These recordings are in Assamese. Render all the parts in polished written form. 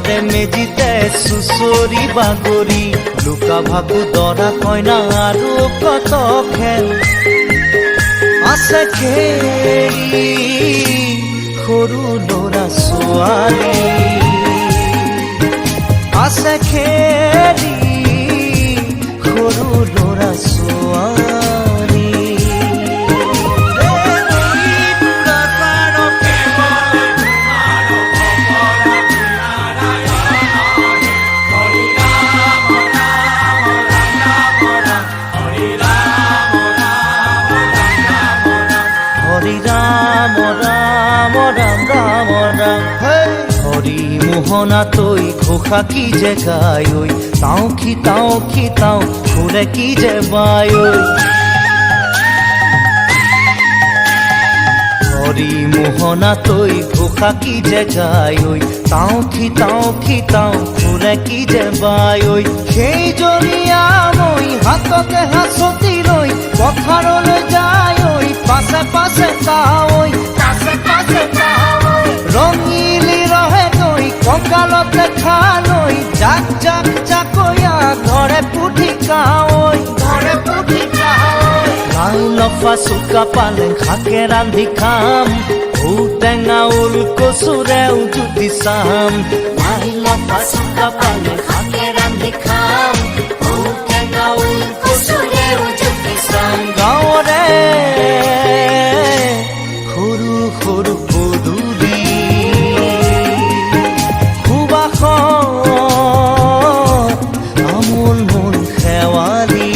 ঘৰৰে মেজিতে চুচৰি বাগৰি লুকা ভাকু দৰা কইনা আৰু কত খেল আছে খেলি সৰু ল'ৰা ছোৱালী আছে খেলি সৰু ল'ৰা ছোৱালী হৰি ৰাম ৰাম ৰাম ৰাম ৰাম হৰি মোহনা তৈ ঘোষা কি যে গায় ঐ তাও খিতাও ফুলে কি যে বায় ঐ হৰি মোহনা তৈ ঘোষা কি যে গায় ঐ তাও খিতাও ফুলে কি যে বায় ঐ সেইজনীয়া মই হাততে হাঁচতি লৈ পথাৰলৈ যায় ঐ পাছে পাছে তাৱৈ ৰঙিলি ৰহে তৈ কঁকালতে খালৈ জাক জাকৈয়া ঘৰে পুঠি কাৱৈ লাই লফা চুকা পালেং শাকে ৰান্ধি খাম ঔটেঙা ওল কচুৰেও জুতি চাম লাই লফা চুকা পালেং শাকে ৰান্ধি খাম ঔটেঙা ওল কচুৰেও জুতি চাম গাঁৱৰে সৰু সৰু পদূলি সুবাসত আমোল মোল শেৱালি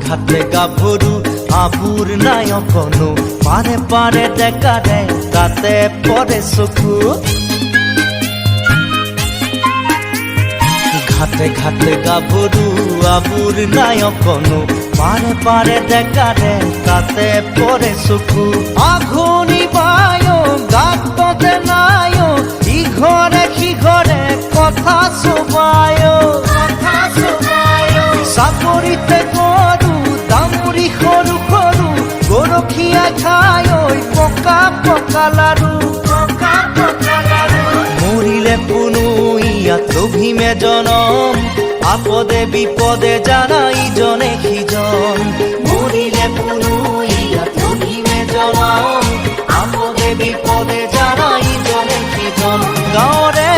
ঘাটে গাভৰু আবুৰ নাই অকণো পাৰে পাৰে ডেকাৰে তাতে পৰে চকু ঘাটে গাভৰু আবুৰ নাই অকণো পাৰে পাৰে ডেকাৰে তাতে পৰে চকু আঘোণি বায় গাততে নাই ইঘৰে সিঘৰে কথা চবায় চাপৰিতে গৰু দামুৰি সৰু সৰু গৰখীয়া খাই ঐ পকা লাৰু মৰিলে কোনো ইয়াত লভিমে জনম আপদে বিপদে জানা ইজনে সিজন মৰিলে কোনো ইয়াত লভিমে জনম আপদে বিপদে জানা ইজনে সিজন গাঁৱৰে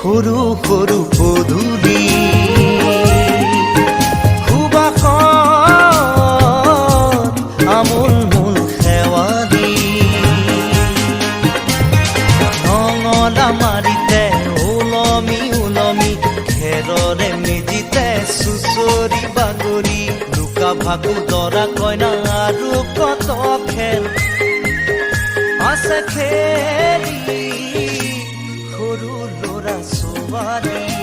সৰু সৰু পদূলি আমোল মোল শেৱালি নঙলা মাৰিতে ওলমি ঘেৰৰে মেজিতে চুচৰি বাগৰি লুকা ভাকু দৰা কইনা আৰু কত খেল আছে খেলি সৰু ল'ৰা ছোৱালী